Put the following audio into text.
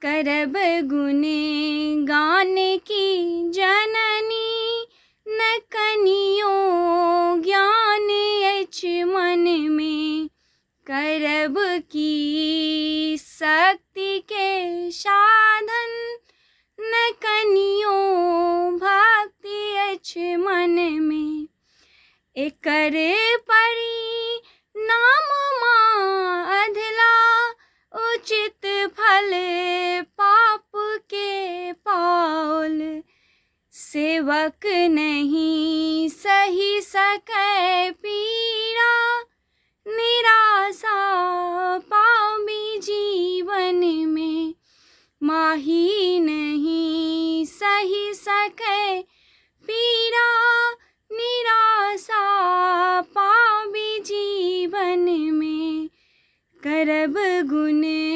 करब गुण गान की जननी, न कनियो ज्ञान अछि मन में। करब की शक्ति के साधन, न कनियो भक्ति अछि मन में। एकर परिणाम माँ अधला, उचित फल पाप के पाओल। सेवक नहीं सही सकै पीड़ा, निराशा पाबी जीवन में। माही नहीं सही सकै पीड़ा, निराशा पाबी जीवन में। करब गुण